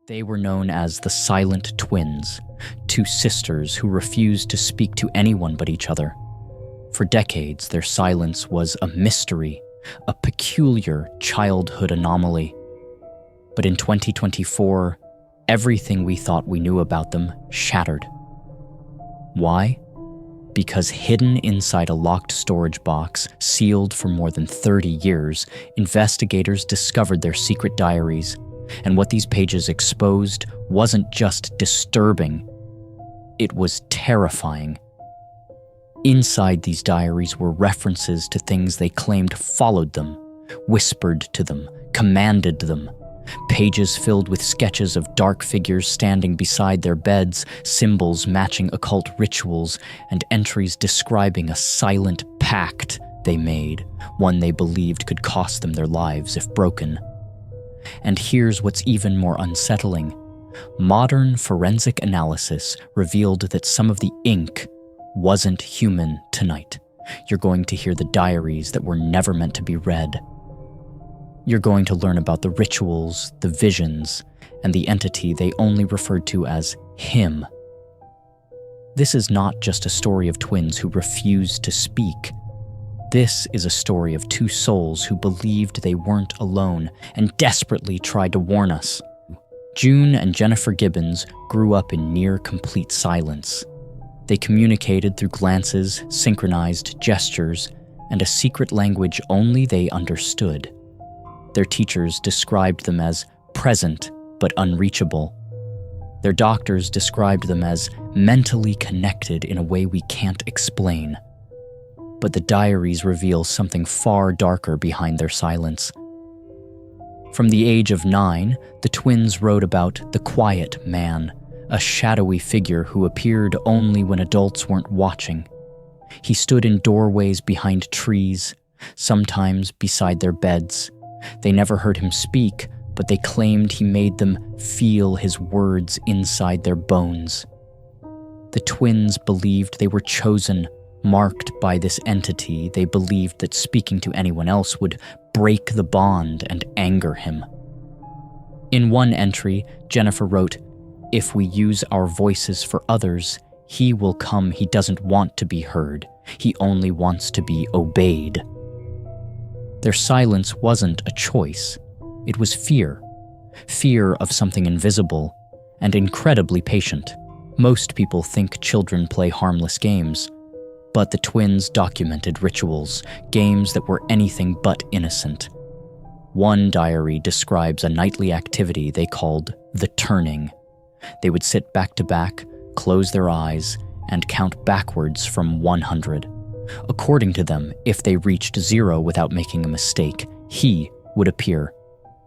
They were known as the Silent Twins, two sisters who refused to speak to anyone but each other. For decades, their silence was a mystery, a peculiar childhood anomaly. But in 2024, everything we thought we knew about them shattered. Why? Because hidden inside a locked storage box, sealed for more than 30 years, investigators discovered their secret diaries. And what these pages exposed wasn't just disturbing, it was terrifying. Inside these diaries were references to things they claimed followed them, whispered to them, commanded them. Pages filled with sketches of dark figures standing beside their beds, symbols matching occult rituals, and entries describing a silent pact they made, one they believed could cost them their lives if broken. And here's what's even more unsettling. Modern forensic analysis revealed that some of the ink wasn't human tonight. You're going to hear the diaries that were never meant to be read. You're going to learn about the rituals, the visions, and the entity they only referred to as him. This is not just a story of twins who refused to speak. This is a story of two souls who believed they weren't alone and desperately tried to warn us. June and Jennifer Gibbons grew up in near-complete silence. They communicated through glances, synchronized gestures, and a secret language only they understood. Their teachers described them as present but unreachable. Their doctors described them as mentally connected in a way we can't explain. But the diaries reveal something far darker behind their silence. From the age of 9, the twins wrote about the quiet man, a shadowy figure who appeared only when adults weren't watching. He stood in doorways behind trees, sometimes beside their beds. They never heard him speak, but they claimed he made them feel his words inside their bones. The twins believed they were chosen, marked by this entity. They believed that speaking to anyone else would break the bond and anger him. In one entry, Jennifer wrote, "If we use our voices for others, he will come. He doesn't want to be heard. He only wants to be obeyed." Their silence wasn't a choice. It was fear. Fear of something invisible and incredibly patient. Most people think children play harmless games. But the twins documented rituals, games that were anything but innocent. One diary describes a nightly activity they called the turning. They would sit back to back, close their eyes, and count backwards from 100. According to them, if they reached 0 without making a mistake, he would appear.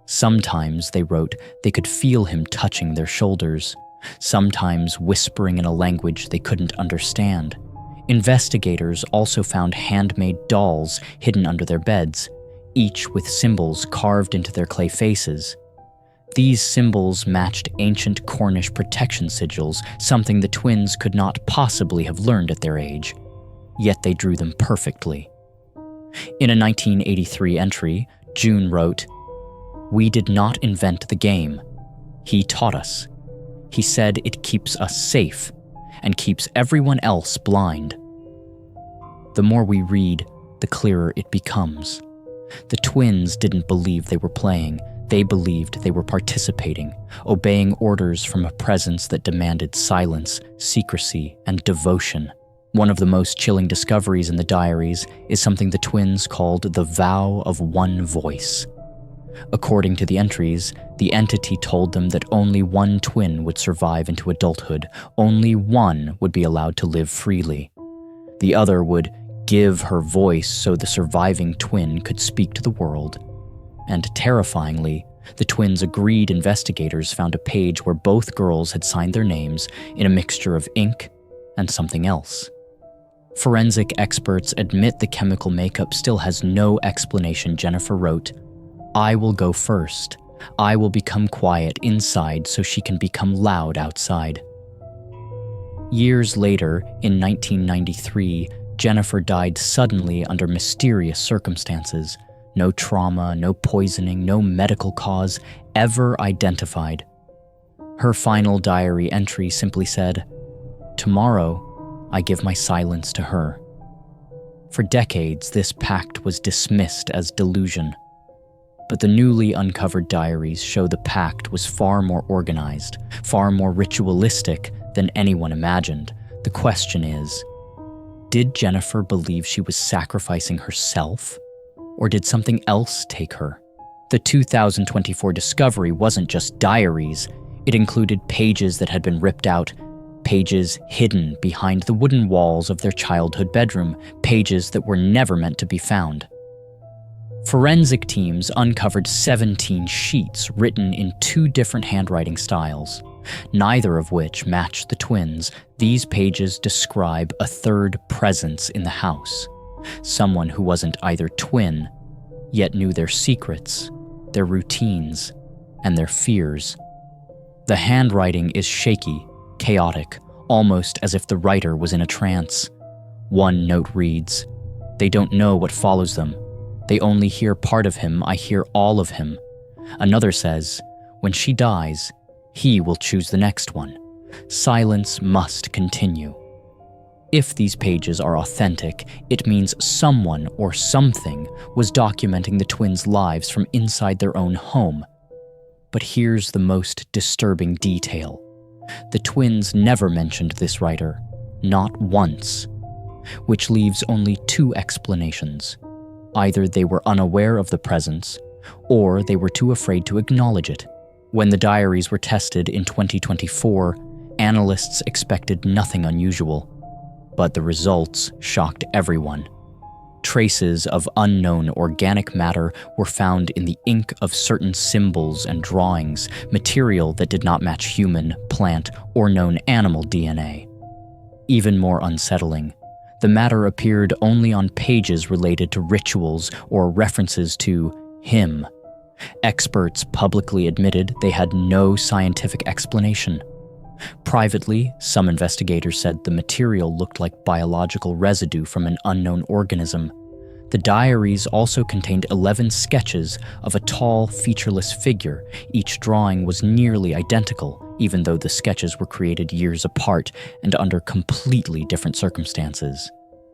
Sometimes, they wrote, they could feel him touching their shoulders, sometimes whispering in a language they couldn't understand. Investigators also found handmade dolls hidden under their beds, each with symbols carved into their clay faces. These symbols matched ancient Cornish protection sigils, something the twins could not possibly have learned at their age. Yet they drew them perfectly. In a 1983 entry, June wrote, "We did not invent the game. He taught us. He said it keeps us safe and keeps everyone else blind." The more we read, the clearer it becomes. The twins didn't believe they were playing. They believed they were participating, obeying orders from a presence that demanded silence, secrecy, and devotion. One of the most chilling discoveries in the diaries is something the twins called the vow of one voice. According to the entries, the entity told them that only one twin would survive into adulthood. Only one would be allowed to live freely. The other would give her voice so the surviving twin could speak to the world. And terrifyingly, the twins agreed. Investigators found a page where both girls had signed their names in a mixture of ink and something else. Forensic experts admit the chemical makeup still has no explanation. Jennifer wrote, "I will go first. I will become quiet inside so she can become loud outside." Years later, in 1993, Jennifer died suddenly under mysterious circumstances. No trauma, no poisoning, no medical cause ever identified. Her final diary entry simply said, "Tomorrow, I give my silence to her." For decades, this pact was dismissed as delusion. But the newly uncovered diaries show the pact was far more organized, far more ritualistic than anyone imagined. The question is, did Jennifer believe she was sacrificing herself? Or did something else take her? The 2024 discovery wasn't just diaries. It included pages that had been ripped out, pages hidden behind the wooden walls of their childhood bedroom, pages that were never meant to be found. Forensic teams uncovered 17 sheets written in 2 different handwriting styles, neither of which matched the twins. These pages describe a third presence in the house, someone who wasn't either twin, yet knew their secrets, their routines, and their fears. The handwriting is shaky, chaotic, almost as if the writer was in a trance. One note reads, "They don't know what follows them. They only hear part of him. I hear all of him." Another says, "When she dies, he will choose the next one. Silence must continue." If these pages are authentic, it means someone or something was documenting the twins' lives from inside their own home. But here's the most disturbing detail. The twins never mentioned this writer, not once, which leaves only 2 explanations. Either they were unaware of the presence, or they were too afraid to acknowledge it. When the diaries were tested in 2024, analysts expected nothing unusual, but the results shocked everyone. Traces of unknown organic matter were found in the ink of certain symbols and drawings, material that did not match human, plant, or known animal DNA. Even more unsettling, the matter appeared only on pages related to rituals or references to him. Experts publicly admitted they had no scientific explanation. Privately, some investigators said the material looked like biological residue from an unknown organism. The diaries also contained 11 sketches of a tall, featureless figure. Each drawing was nearly identical, even though the sketches were created years apart and under completely different circumstances.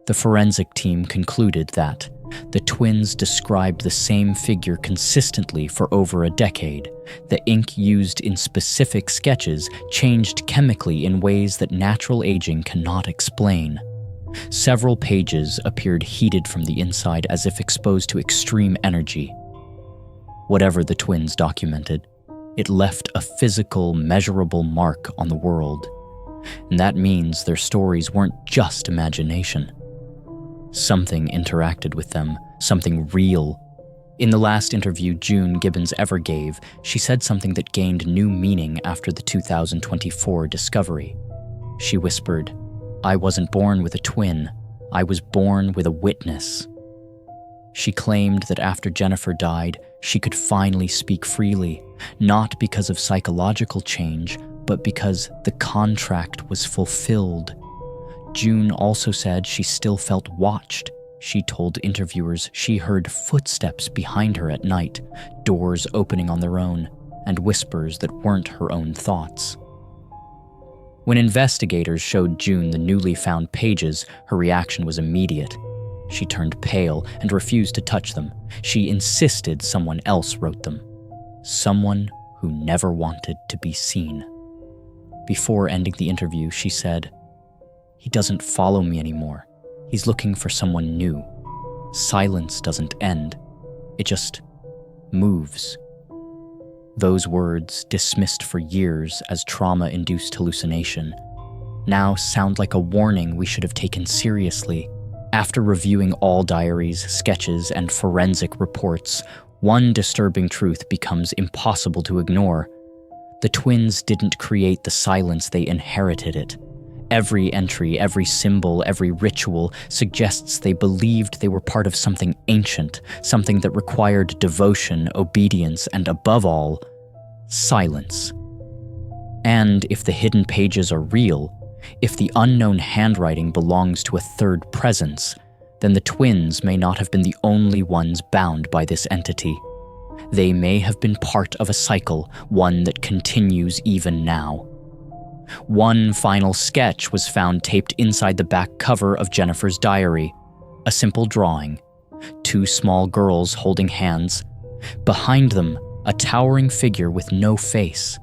The forensic team concluded that the twins described the same figure consistently for over a decade. The ink used in specific sketches changed chemically in ways that natural aging cannot explain. Several pages appeared heated from the inside as if exposed to extreme energy. Whatever the twins documented, it left a physical, measurable mark on the world. And that means their stories weren't just imagination. Something interacted with them, something real. In the last interview June Gibbons ever gave, she said something that gained new meaning after the 2024 discovery. She whispered, "I wasn't born with a twin. I was born with a witness." She claimed that after Jennifer died, she could finally speak freely, not because of psychological change, but because the contract was fulfilled. June also said she still felt watched. She told interviewers she heard footsteps behind her at night, doors opening on their own, and whispers that weren't her own thoughts. When investigators showed June the newly found pages, her reaction was immediate. She turned pale and refused to touch them. She insisted someone else wrote them. Someone who never wanted to be seen. Before ending the interview, she said, "He doesn't follow me anymore. He's looking for someone new. Silence doesn't end. It just moves." Those words, dismissed for years as trauma-induced hallucination, now sound like a warning we should have taken seriously. After reviewing all diaries, sketches, and forensic reports, one disturbing truth becomes impossible to ignore. The twins didn't create the silence, they inherited it. Every entry, every symbol, every ritual suggests they believed they were part of something ancient, something that required devotion, obedience, and above all, silence. And if the hidden pages are real, if the unknown handwriting belongs to a third presence, then the twins may not have been the only ones bound by this entity. They may have been part of a cycle, one that continues even now. One final sketch was found taped inside the back cover of Jennifer's diary, a simple drawing. 2 small girls holding hands. Behind them, a towering figure with no face,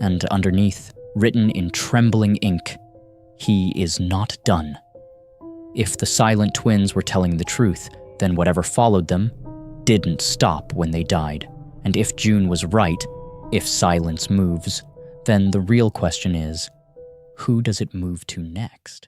and underneath, written in trembling ink, "He is not done." If the silent twins were telling the truth, then whatever followed them didn't stop when they died. And if June was right, if silence moves, then the real question is, who does it move to next?